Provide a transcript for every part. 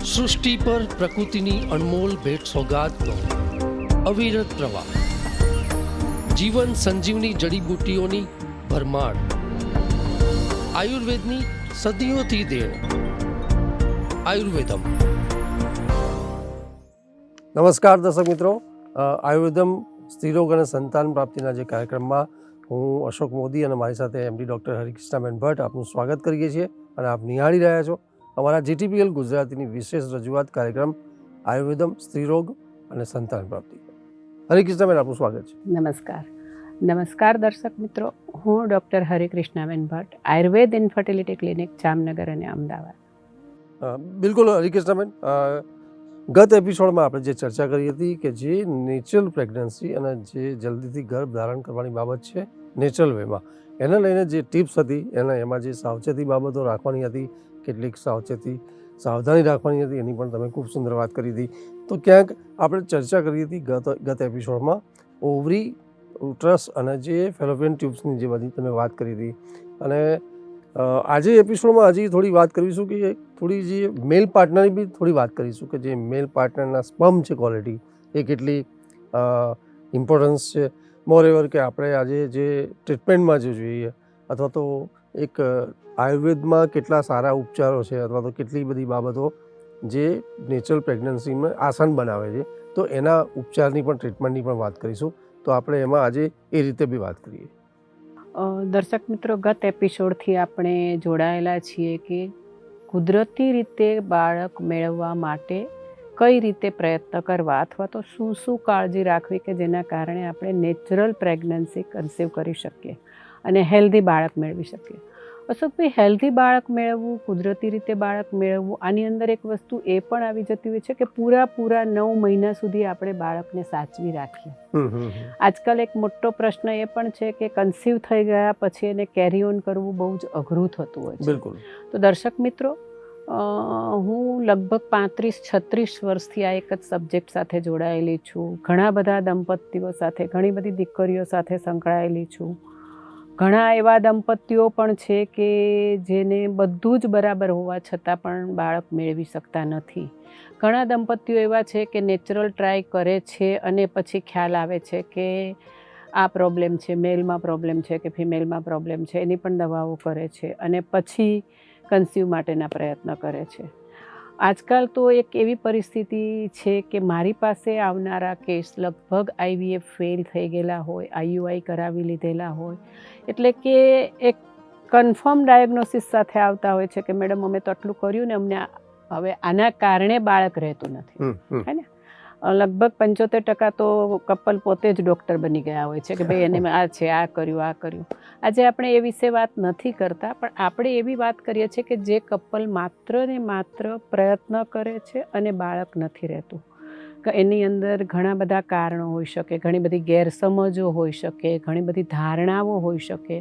સૃષ્ટિ પર પ્રકૃતિની અનમોલ ભેટ સોગાદનો અવિરત પ્રવાહ, જીવન સંજીવની જડીબુટ્ટીઓની ભરમાર, આયુર્વેદની સદીઓથી દેણ. આયુર્વેદમ. નમસ્કાર દર્શક મિત્રો, આયુર્વેદમ સ્ત્રીરોગ અને સંતાન પ્રાપ્તિના જે કાર્યક્રમમાં હું અશોક મોદી અને મારી સાથે એમડી ડૉક્ટર હરિકૃષ્ણાબેન ભટ્ટ આપનું સ્વાગત કરીએ છીએ અને આપ નિહાળી રહ્યા છો અમારા જીટીપીએલ ગુજરાતીની વિશેષ રજૂઆત કાર્યક્રમ આયુર્વેદમ સ્ત્રીરોગ અને સંતાન પ્રાપ્તિ. હરિકૃષ્ણાબેન, આપનું સ્વાગત છે. નમસ્કાર દર્શક મિત્રો, હું doctor Harikrishnaben Bhatt, Ayurved infertility clinic Jamnagar અને અમદાવાદ. બિલકુલ હરિકૃષ્ણાબેન, ગત એપિસોડમાં આપણે જે ચર્ચા કરી હતી કે જે નેચરલ પ્રેગ્નન્સી અને જે જલ્દીથી ગર્ભ ધારણ કરવાની બાબત છે નેચરલ વેમાં, એને લઈને જે ટિપ્સ હતી એમાં જે સાવચેતી બાબતો રાખવાની હતી, કેટલીક સાવધાની રાખવાની હતી, એની પણ તમે ખૂબ સુંદર વાત કરી હતી. તો ક્યાંક આપણે ચર્ચા કરી હતી ગત એપિસોડમાં ઓવરી, ઉટરસ અને જે ફેલોપિયન ટ્યુબ્સની જે બધી તમે વાત કરી હતી. અને આજે એપિસોડમાં હજી થોડી વાત કરીશું કે થોડી જે મેલ પાર્ટનરની બી થોડી વાત કરીશું કે જે મેલ પાર્ટનરના સ્પર્મ છે ક્વોલિટી એ કેટલી ઇમ્પોર્ટન્સ છે. મોરેઓવર કે આપણે આજે જે ટ્રીટમેન્ટમાં જે જોઈએ અથવા તો એક આયુર્વેદમાં કેટલા સારા ઉપચારો છે અથવા તો કેટલી બધી બાબતો જે નેચરલ પ્રેગ્નન્સીમાં આસાન બનાવે છે, તો એના ઉપચારની પણ ટ્રીટમેન્ટની પણ વાત કરીશું. તો આપણે એમાં આજે એ રીતે બી વાત કરીએ. દર્શક મિત્રો, ગત એપિસોડથી આપણે જોડાયેલા છીએ કે કુદરતી રીતે બાળક મેળવવા માટે કઈ રીતે પ્રયત્ન કરવા અથવા તો શું શું કાળજી રાખવી કે જેના કારણે આપણે નેચરલ પ્રેગ્નન્સી કન્સીવ કરી શકીએ અને હેલ્ધી બાળક મેળવી શકીએ. અશોકભાઈ, હેલ્ધી બાળક મેળવવું, કુદરતી રીતે બાળક મેળવવું, આની અંદર એક વસ્તુ એ પણ આવી જતી હોય છે કે પૂરા 9 મહિના સુધી આપણે બાળકને સાચવી રાખીએ. આજકાલ એક મોટો પ્રશ્ન એ પણ છે કે કન્સીવ થઈ ગયા પછી એને કેરી ઓન કરવું બહુ જ અઘરું થતું હોય છે. બિલકુલ. તો દર્શક મિત્રો, હું લગભગ 35-36 વર્ષથી આ એક જ સબ્જેક્ટ સાથે જોડાયેલી છું. ઘણા બધા દંપતીઓ સાથે, ઘણી બધી દીકરીઓ સાથે સંકળાયેલી છું. ઘણા એવા દંપતીઓ પણ છે કે જેને બધું જ બરાબર હોવા છતાં પણ બાળક મેળવી શકતા નથી. ઘણા દંપતીઓ એવા છે કે નેચરલ ટ્રાય કરે છે અને પછી ખ્યાલ આવે છે કે આ પ્રોબ્લેમ છે, મેલમાં પ્રોબ્લેમ છે કે ફિમેલમાં પ્રોબ્લેમ છે, એની પણ દવાઓ કરે છે અને પછી કન્સીવ માટેના પ્રયત્ન કરે છે. આજકાલ તો એક એવી પરિસ્થિતિ છે કે મારી પાસે આવનારા કેસ લગભગ IVF ફેલ થઈ ગયેલા હોય, IUI કરાવી લીધેલા હોય, એટલે કે એક કન્ફર્મ ડાયગ્નોસિસ સાથે આવતા હોય છે કે મેડમ અમે તો આટલું કર્યું ને અમને હવે આના કારણે બાળક રહેતું નથી, હે ને. લગભગ 75% તો કપલ પોતે જ ડૉક્ટર બની ગયા હોય છે કે ભાઈ એને આ છે, આ કર્યું. આજે આપણે એ વિશે વાત નથી કરતા, પણ આપણે એવી વાત કરીએ છીએ કે જે કપલ માત્ર ને માત્ર પ્રયત્ન કરે છે અને બાળક નથી રહેતું. એની અંદર ઘણા બધા કારણો હોઈ શકે, ઘણી બધી ગેરસમજો હોઈ શકે, ઘણી બધી ધારણાઓ હોઈ શકે,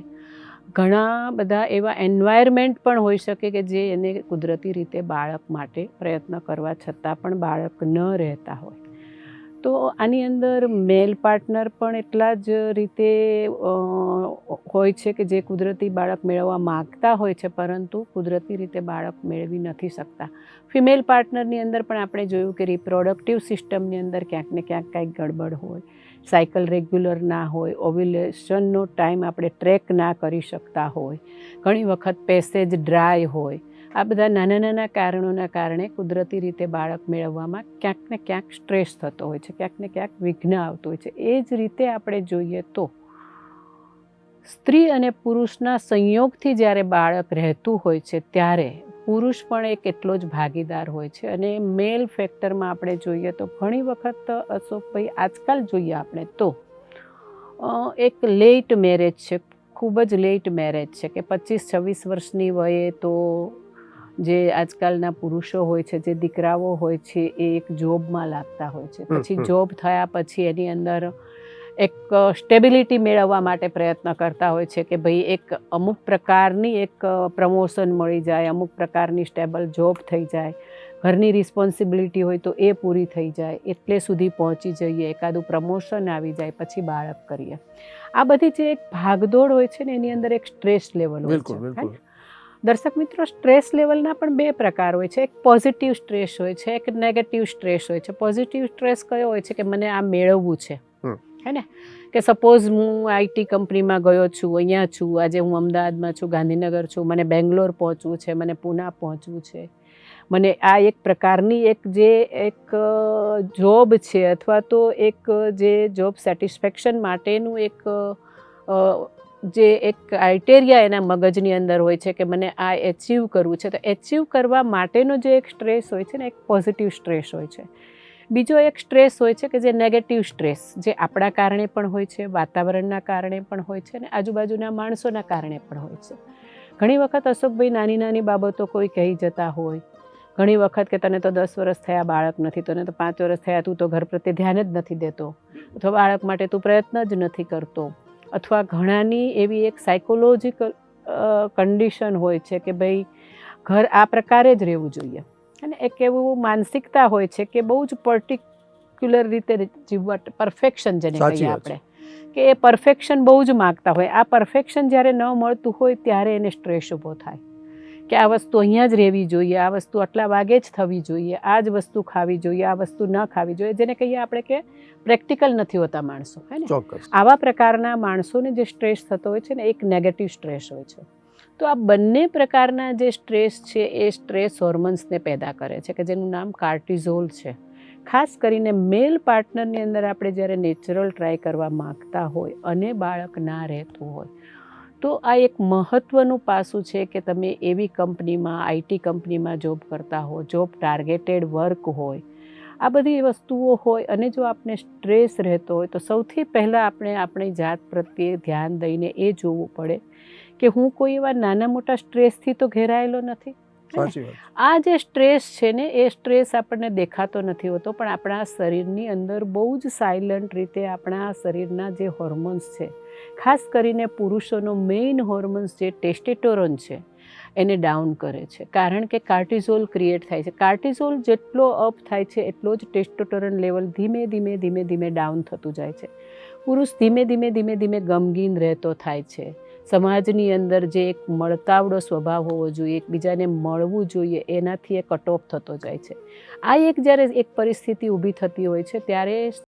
ઘણા બધા એવા એન્વાયરમેન્ટ પણ હોઈ શકે કે જે એને કુદરતી રીતે બાળક માટે પ્રયત્ન કરવા છતાં પણ બાળક ન રહેતા હોય. તો આની અંદર મેલ પાર્ટનર પણ એટલા જ રીતે હોય છે કે જે કુદરતી બાળક મેળવવા માગતા હોય છે પરંતુ કુદરતી રીતે બાળક મેળવી નથી શકતા. ફિમેલ પાર્ટનરની અંદર પણ આપણે જોયું કે રિપ્રોડક્ટિવ સિસ્ટમની અંદર ક્યાંક ને ક્યાંક કાંઈક ગડબડ હોય, સાયકલ રેગ્યુલર ના હોય, ઓવ્યુલેશનનો ટાઈમ આપણે ટ્રેક ના કરી શકતા હોય, ઘણી વખત પેસેજ ડ્રાય હોય. આ બધા નાના કારણોના કારણે કુદરતી રીતે બાળક મેળવવામાં ક્યાંક ને ક્યાંક સ્ટ્રેસ થતો હોય છે, ક્યાંક ને ક્યાંક વિઘ્ન આવતું હોય છે. એ જ રીતે આપણે જોઈએ તો સ્ત્રી અને પુરુષના સંયોગથી જ્યારે બાળક રહેતું હોય છે ત્યારે પુરુષ પણ એક એટલો જ ભાગીદાર હોય છે. અને મેલ ફેક્ટરમાં આપણે જોઈએ તો ઘણી વખત અશોકભાઈ આજકાલ જોઈએ આપણે તો એક લેટ મેરેજ છે, ખૂબ જ લેટ મેરેજ છે કે 25-26 વર્ષની વયે તો જે આજકાલના પુરુષો હોય છે, જે દીકરાઓ હોય છે, એ એક જોબમાં લાગતા હોય છે. પછી જોબ થયા પછી એની અંદર એક સ્ટેબિલિટી મેળવવા માટે પ્રયત્ન કરતા હોય છે કે ભાઈ એક અમુક પ્રકારની એક પ્રમોશન મળી જાય, અમુક પ્રકારની સ્ટેબલ જોબ થઈ જાય, ઘરની રિસ્પોન્સિબિલિટી હોય તો એ પૂરી થઈ જાય, એટલે સુધી પહોંચી જઈએ, એકાદું પ્રમોશન આવી જાય, પછી બાળક કરીએ. આ બધી જે એક ભાગદોડ હોય છે ને એની અંદર એક સ્ટ્રેસ લેવલ હોય છે. દર્શક મિત્રો, સ્ટ્રેસ લેવલના પણ બે પ્રકાર હોય છે. એક પોઝિટિવ સ્ટ્રેસ હોય છે, એક નેગેટિવ સ્ટ્રેસ હોય છે. પોઝિટિવ સ્ટ્રેસ કયો હોય છે કે મને આ મેળવવું છે, હે ને, કે સપોઝ હું આઈટી કંપનીમાં ગયો છું, અહીંયા છું, આજે હું અમદાવાદમાં છું, ગાંધીનગર છું, મને બેંગ્લોર પહોંચવું છે, મને પૂના પહોંચવું છે, મને આ એક પ્રકારની એક જોબ છે અથવા તો એક જે જોબ સેટિસ્ફેક્શન માટેનું જે એક ક્રાઇટેરિયા એના મગજની અંદર હોય છે કે મને આ એચીવ કરવું છે. તો એચીવ કરવા માટેનો જે એક સ્ટ્રેસ હોય છે ને, એક પોઝિટિવ સ્ટ્રેસ હોય છે. બીજો એક સ્ટ્રેસ હોય છે કે જે નેગેટિવ સ્ટ્રેસ, જે આપણા કારણે પણ હોય છે, વાતાવરણના કારણે પણ હોય છે અને આજુબાજુના માણસોના કારણે પણ હોય છે. ઘણી વખત અશોકભાઈ નાની નાની બાબતો કોઈ કહી જતા હોય, ઘણી વખત કે તને તો 10 વર્ષ થયા બાળક નથી, તને તો 5 વર્ષ થયા, તું તો ઘર પ્રત્યે ધ્યાન જ નથી દેતો, અથવા બાળક માટે તું પ્રયત્ન જ નથી કરતો, અથવા ઘણાની એવી એક સાયકોલોજીકલ કન્ડિશન હોય છે કે ભાઈ ઘર આ પ્રકારે જ રહેવું જોઈએ. અને એક એવું માનસિકતા હોય છે કે બહુ જ પર્ટિક્યુલર રીતે જીવવા, પરફેક્શન જેને કહીએ આપણે, કે એ પરફેક્શન બહુ જ માગતા હોય. આ પરફેક્શન જ્યારે ન મળતું હોય ત્યારે એને સ્ટ્રેસ ઊભો થાય કે આ વસ્તુ અહીંયા જ રહેવી જોઈએ, આ વસ્તુ આટલા વાગે જ થવી જોઈએ, આ જ વસ્તુ ખાવી જોઈએ, આ વસ્તુ ન ખાવી જોઈએ, જેને કહીએ આપણે કે પ્રેક્ટિકલ નથી હોતા માણસો, હે ને. આવા પ્રકારના માણસોને જે સ્ટ્રેસ થતો હોય છે ને, એક નેગેટિવ સ્ટ્રેસ હોય છે. તો આ બંને પ્રકારના જે સ્ટ્રેસ છે એ સ્ટ્રેસ હોર્મોન્સને પેદા કરે છે કે જેનું નામ કાર્ટિઝોલ છે. ખાસ કરીને મેલ પાર્ટનરની અંદર આપણે જ્યારે નેચરલ ટ્રાય કરવા માગતા હોય અને બાળક ના રહેતું હોય તો આ એક મહત્ત્વનું પાસું છે કે તમે એવી કંપનીમાં, આઈટી કંપનીમાં જોબ કરતા હો, જોબ ટાર્ગેટેડ વર્ક હોય, આ બધી વસ્તુઓ હોય અને જો આપણે સ્ટ્રેસ રહેતો હોય તો સૌથી પહેલાં આપણે આપણી જાત પ્રત્યે ધ્યાન દઈને એ જોવું પડે કે હું કોઈ એવા નાના મોટા સ્ટ્રેસથી તો ઘેરાયેલો નથી. આ જે સ્ટ્રેસ છે ને, એ સ્ટ્રેસ આપણને દેખાતો નથી હોતો, પણ આપણા શરીરની અંદર બહુ જ સાયલન્ટ રીતે આપણા શરીરના જે હોર્મોન્સ છે, ખાસ કરીને પુરુષોનો મેઇન હોર્મોન્સ જે ટેસ્ટેસ્ટોરોન છે એને ડાઉન કરે છે. કારણ કે કાર્ટિઝોલ ક્રિએટ થાય છે. કાર્ટિઝોલ જેટલો અપ થાય છે એટલો જ ટેસ્ટેસ્ટોરોન લેવલ ધીમે ધીમે ધીમે ધીમે ડાઉન થતું જાય છે. પુરુષ ધીમે ધીમે ધીમે ધીમે ગમગીન રહેતો થાય છે. સમાજની અંદર જે એક મળતાવડો સ્વભાવ હોવો જોઈએ, એકબીજાને મળવું જોઈએ, એનાથી એ કટ ઓફ થતો જાય છે. આ એક જ્યારે એક પરિસ્થિતિ ઊભી થતી હોય છે ત્યારે